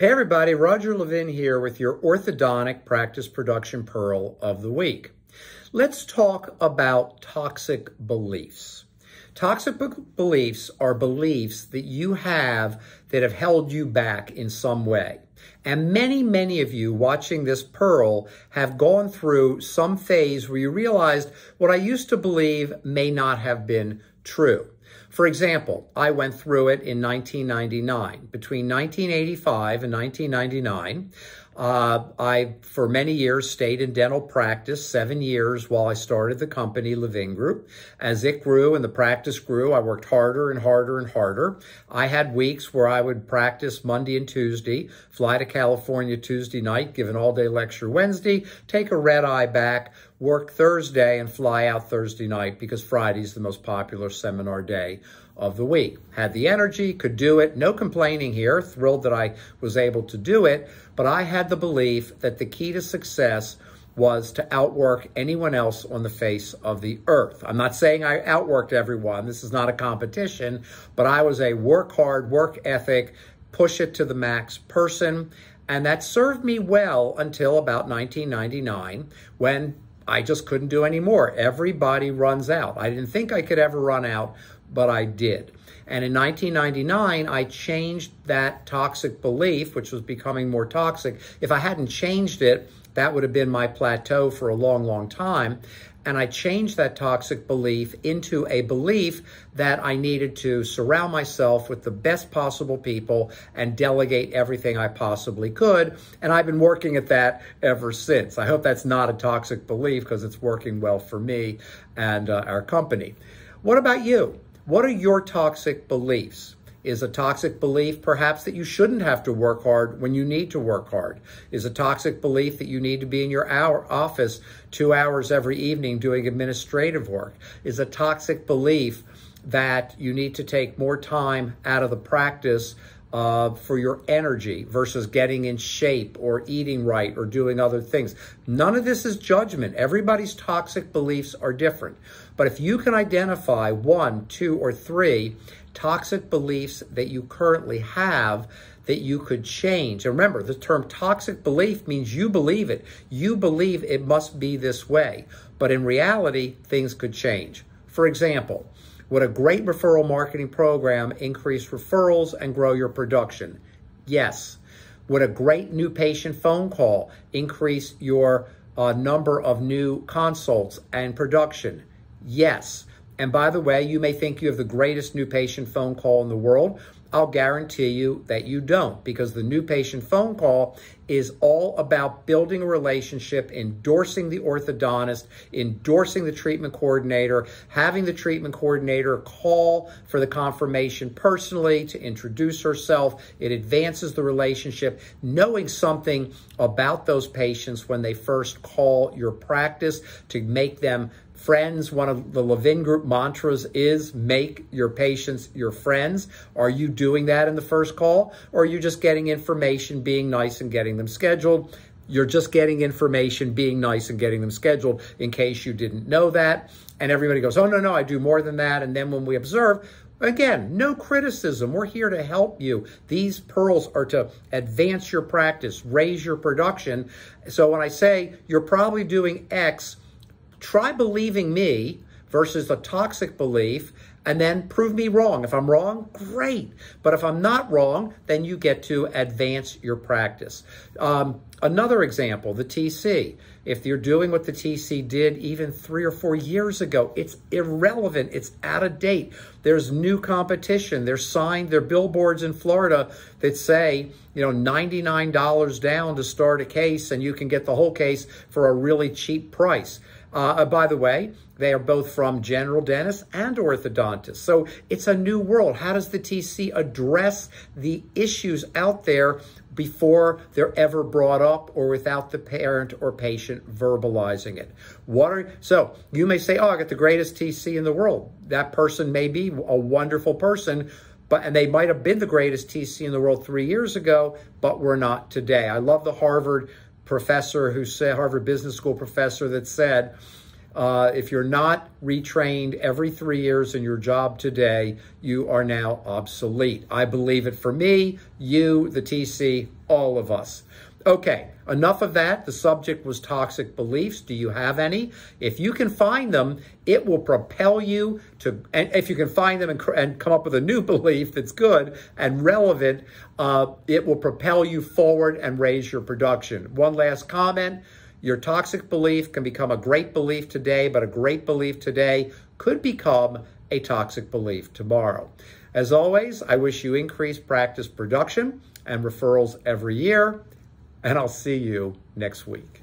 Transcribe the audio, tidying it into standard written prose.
Hey everybody, Roger Levin here with your orthodontic practice production pearl of the week. Let's talk about toxic beliefs. Toxic beliefs are beliefs that you have that have held you back in some way. And many of you watching this pearl have gone through some phase where you realized what I used to believe may not have been true. For example, I went through it in 1999. Between 1985 and 1999, I, for many years, stayed in dental practice, 7 years while I started the company, Levin Group. As it grew and the practice grew, I worked harder and harder and harder. I had weeks where I would practice Monday and Tuesday, fly to California Tuesday night, give an all-day lecture Wednesday, take a red-eye back, work Thursday, and fly out Thursday night because Friday's the most popular seminar day of the week. Had the energy, could do it, no complaining here, thrilled that I was able to do it, but I had the belief that the key to success was to outwork anyone else on the face of the earth. I'm not saying I outworked everyone, this is not a competition, but I was a work hard, work ethic, push it to the max person, and that served me well until about 1999 when I just couldn't do any more. Everybody runs out. I didn't think I could ever run out, but I did. And in 1999, I changed that toxic belief, which was becoming more toxic. If I hadn't changed it, that would have been my plateau for a long time. And I changed that toxic belief into a belief that I needed to surround myself with the best possible people and delegate everything I possibly could. And I've been working at that ever since. I hope that's not a toxic belief because it's working well for me and our company. What about you? What are your toxic beliefs? Is a toxic belief perhaps that you shouldn't have to work hard when you need to work hard? Is a toxic belief that you need to be in your office 2 hours every evening doing administrative work? Is a toxic belief that you need to take more time out of the practice for your energy versus getting in shape or eating right or doing other things? None of this is judgment. Everybody's toxic beliefs are different. But if you can identify 1, 2, or 3 toxic beliefs that you currently have that you could change. And remember, the term toxic belief means you believe it. You believe it must be this way. But in reality, things could change. For example, would a great referral marketing program increase referrals and grow your production? Yes. Would a great new patient phone call increase your number of new consults and production? Yes. And by the way, you may think you have the greatest new patient phone call in the world. I'll guarantee you that you don't, because the new patient phone call is all about building a relationship, endorsing the orthodontist, endorsing the treatment coordinator, having the treatment coordinator call for the confirmation personally to introduce herself. It advances the relationship, knowing something about those patients when they first call your practice to make them friends. One of the Levin Group mantras is make your patients your friends. Are you doing that in the first call? Or are you just getting information, being nice, and getting them scheduled? You're just getting information, being nice, and getting them scheduled in case you didn't know that. And everybody goes, oh, no, I do more than that. And then when we observe, again, no criticism. We're here to help you. These pearls are to advance your practice, raise your production. So when I say you're probably doing X, try believing me versus a toxic belief, and then prove me wrong. If I'm wrong, great. But if I'm not wrong, then you get to advance your practice. Another example, the TC. If you're doing what the TC did even 3 or 4 years ago, it's irrelevant. It's out of date. There's new competition. There are billboards in Florida that say, $99 down to start a case, and you can get the whole case for a really cheap price. By the way, they are both from general dentists and orthodontists. So it's a new world. How does the TC address the issues out there before they're ever brought up or without the parent or patient verbalizing it? So you may say, oh, I got the greatest TC in the world. That person may be a wonderful person, and they might have been the greatest TC in the world 3 years ago, but we're not today. I love the Harvard professor who said, Harvard Business School professor that said, If you're not retrained every 3 years in your job today, you are now obsolete. I believe it for me, you, the TC, all of us. Okay, enough of that. The subject was toxic beliefs. Do you have any? If you can find them, it will propel you to, and if you can find them and come up with a new belief that's good and relevant, it will propel you forward and raise your production. One last comment. Your toxic belief can become a great belief today, but a great belief today could become a toxic belief tomorrow. As always, I wish you increased practice production and referrals every year, and I'll see you next week.